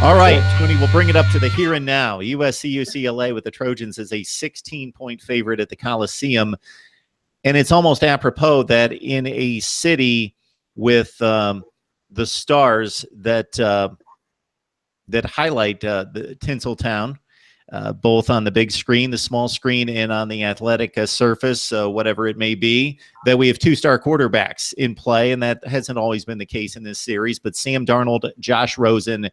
All right, Tony, we'll bring it up to the here and now. USC UCLA with the Trojans is a 16-point favorite at the Coliseum. And it's almost apropos that in a city with the stars that highlight the Tinseltown, both on the big screen, the small screen, and on the athletic surface, whatever it may be, that we have two-star quarterbacks in play, and that hasn't always been the case in this series. But Sam Darnold, Josh Rosen,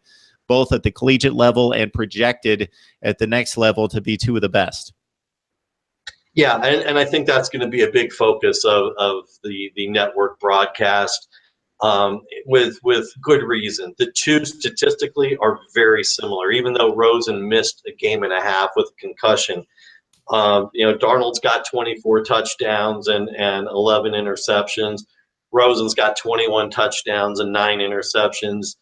both at the collegiate level and projected at the next level to be two of the best. Yeah, and I think that's going to be a big focus of the network broadcast, with good reason. The two statistically are very similar, even though Rosen missed a game and a half with a concussion. Darnold's got 24 touchdowns and 11 interceptions. Rosen's got 21 touchdowns and 9 interceptions.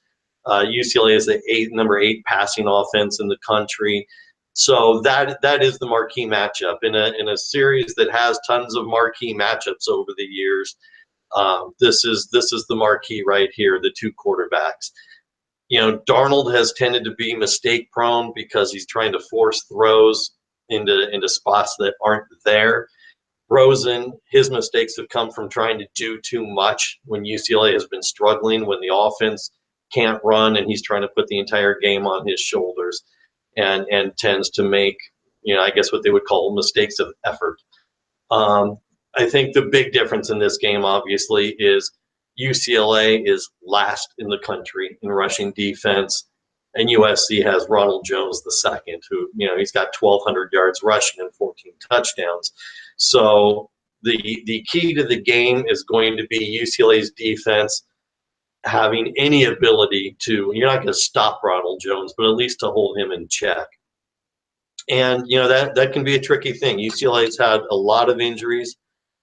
UCLA is the number 8 passing offense in the country. So that is the marquee matchup in a series that has tons of marquee matchups over the years. This is the marquee right here, the two quarterbacks. Darnold has tended to be mistake prone because he's trying to force throws into spots that aren't there. Rosen, his mistakes have come from trying to do too much when UCLA has been struggling, when the offense can't run and he's trying to put the entire game on his shoulders, and tends to make, I guess what they would call mistakes of effort. I think the big difference in this game, obviously, is UCLA is last in the country in rushing defense, and USC has Ronald Jones II, who, he's got 1,200 yards rushing and 14 touchdowns. So the key to the game is going to be UCLA's defense having any ability to, you're not going to stop Ronald Jones, but at least to hold him in check. And, that can be a tricky thing. UCLA's had a lot of injuries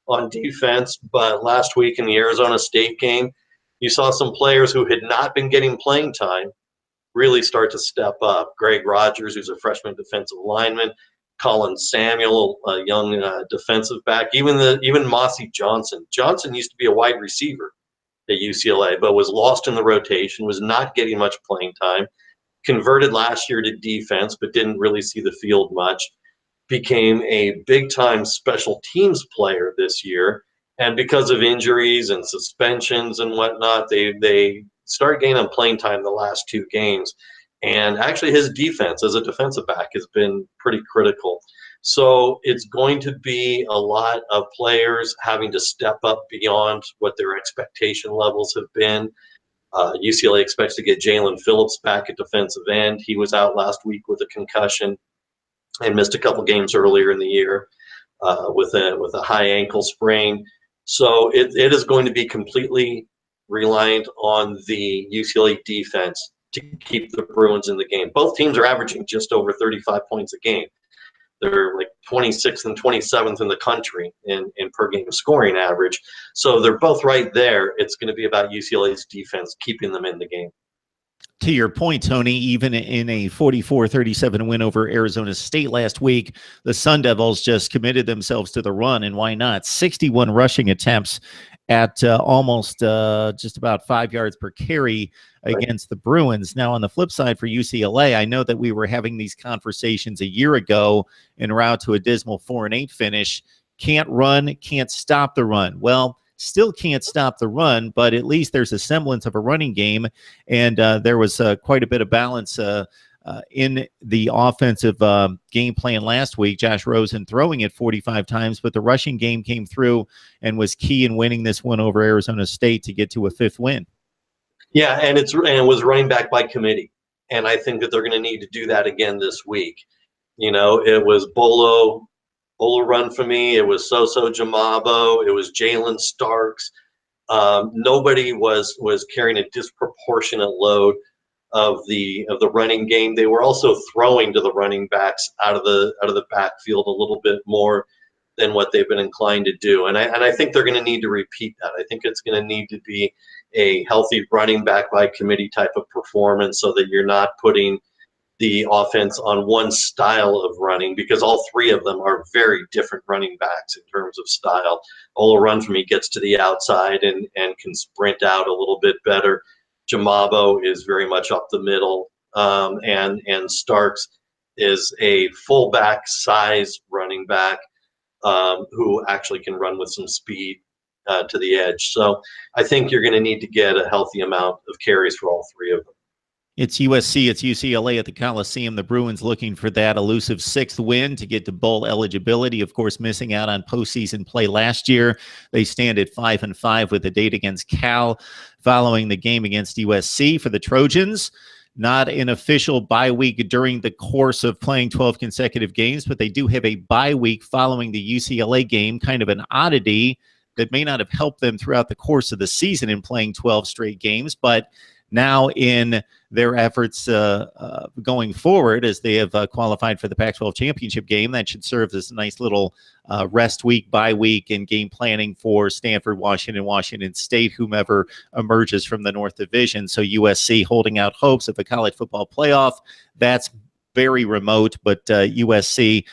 on defense, but last week in the Arizona State game, you saw some players who had not been getting playing time really start to step up. Greg Rogers, who's a freshman defensive lineman, Colin Samuel, a young defensive back, even Mossy Johnson. Johnson used to be a wide receiver at UCLA, but was lost in the rotation, was not getting much playing time, converted last year to defense, but didn't really see the field much, became a big-time special teams player this year, and because of injuries and suspensions and whatnot, they started gaining playing time the last 2 games, and actually his defense as a defensive back has been pretty critical. So it's going to be a lot of players having to step up beyond what their expectation levels have been. UCLA expects to get Jalen Phillips back at defensive end. He was out last week with a concussion and missed a couple games earlier in the year with a high ankle sprain. So it is going to be completely reliant on the UCLA defense to keep the Bruins in the game. Both teams are averaging just over 35 points a game. They're like 26th and 27th in the country in per game scoring average. So they're both right there. It's going to be about UCLA's defense keeping them in the game. To your point, Tony, even in a 44-37 win over Arizona State last week, the Sun Devils just committed themselves to the run, and why not? 61 rushing attempts at almost just about 5 yards per carry against the Bruins. Now, on the flip side for UCLA, I know that we were having these conversations a year ago en route to a dismal 4-8 finish. Can't run, can't stop the run. Well, still can't stop the run, but at least there's a semblance of a running game, and there was quite a bit of balance in the offensive game plan last week. Josh Rosen throwing it 45 times, but the rushing game came through and was key in winning this one over Arizona State to get to a 5th win. Yeah, and it was running back by committee, and I think that they're going to need to do that again this week. It was Bolo run for me. It was Soso Jamabo. It was Jalen Starks. Nobody was carrying a disproportionate load of the running game. They were also throwing to the running backs out of the backfield a little bit more than what they've been inclined to do. And I think they're going to need to repeat that. I think it's going to need to be a healthy running back by committee type of performance, so that you're not putting the offense on one style of running, because all 3 of them are very different running backs in terms of style. Ola Run for me gets to the outside and can sprint out a little bit better. Jamabo is very much up the middle. and Starks is a fullback size running back who actually can run with some speed to the edge. So I think you're going to need to get a healthy amount of carries for all three of them. It's USC, it's UCLA at the Coliseum. The Bruins looking for that elusive 6th win to get to bowl eligibility. Of course, missing out on postseason play last year. They stand at 5-5 with a date against Cal following the game against USC. For the Trojans, not an official bye week during the course of playing 12 consecutive games, but they do have a bye week following the UCLA game, kind of an oddity that may not have helped them throughout the course of the season in playing 12 straight games, but now in their efforts going forward, as they have qualified for the Pac-12 championship game, that should serve as a nice little rest week, bye week, and game planning for Stanford, Washington State, whomever emerges from the North Division. So USC holding out hopes of a college football playoff. That's very remote, but USC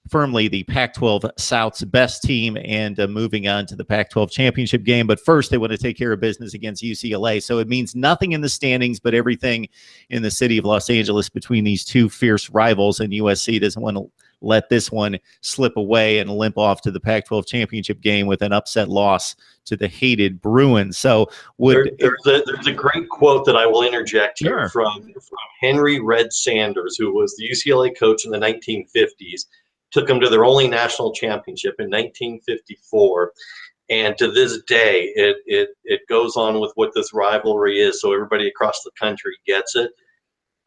firmly the Pac-12 South's best team and moving on to the Pac-12 championship game. But first, they want to take care of business against UCLA. So it means nothing in the standings, but everything in the city of Los Angeles between these two fierce rivals. And USC doesn't want to let this one slip away and limp off to the Pac-12 championship game with an upset loss to the hated Bruins. So there's a great quote that I will interject here Sure. from Henry Red Sanders, who was the UCLA coach in the 1950s. Took them to their only national championship in 1954. And to this day, it goes on with what this rivalry is, so everybody across the country gets it.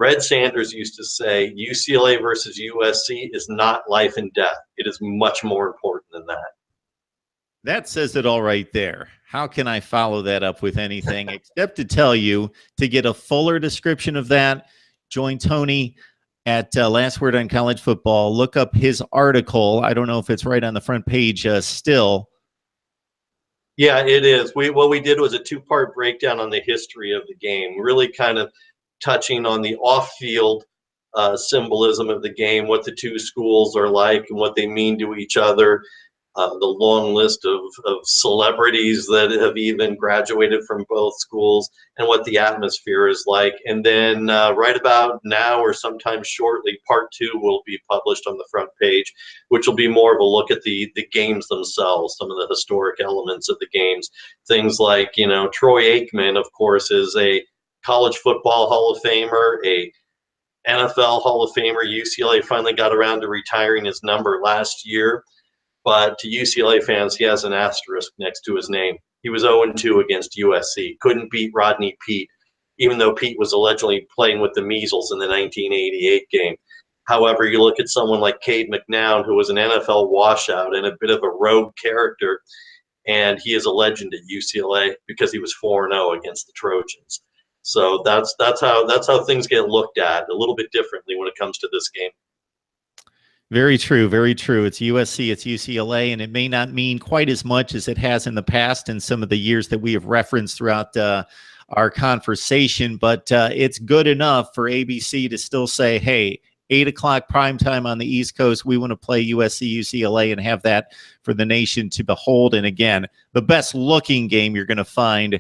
Red Sanders used to say, UCLA versus USC is not life and death. It is much more important than that. That says it all right there. How can I follow that up with anything except to tell you, to get a fuller description of that, join Tony at Last Word on College Football. Look up his article. I don't know if it's right on the front page still. Yeah, it is. What we did was a 2-part breakdown on the history of the game, really kind of touching on the off-field symbolism of the game, what the two schools are like and what they mean to each other, the long list of celebrities that have even graduated from both schools, and what the atmosphere is like. And then right about now or sometime shortly, part 2 will be published on the front page, which will be more of a look at the games themselves, some of the historic elements of the games. Things like, Troy Aikman, of course, is a college football Hall of Famer, a NFL Hall of Famer. UCLA finally got around to retiring his number last year. But to UCLA fans, he has an asterisk next to his name. He was 0-2 against USC. Couldn't beat Rodney Peete, even though Peete was allegedly playing with the measles in the 1988 game. However, you look at someone like Cade McNown, who was an NFL washout and a bit of a rogue character, and he is a legend at UCLA because he was 4-0 against the Trojans. So that's how things get looked at a little bit differently when it comes to this game. Very true. Very true. It's USC, it's UCLA, and it may not mean quite as much as it has in the past in some of the years that we have referenced throughout our conversation, but it's good enough for ABC to still say, hey, 8 o'clock prime time on the East Coast, we want to play USC, UCLA and have that for the nation to behold. And again, the best looking game you're going to find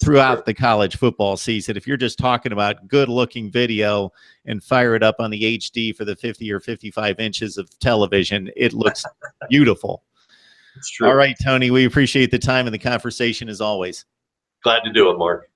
throughout the college football season. If you're just talking about good looking video and fire it up on the HD for the 50 or 55 inches of television, it looks beautiful. It's true. All right, Tony, we appreciate the time and the conversation as always. Glad to do it, Mark.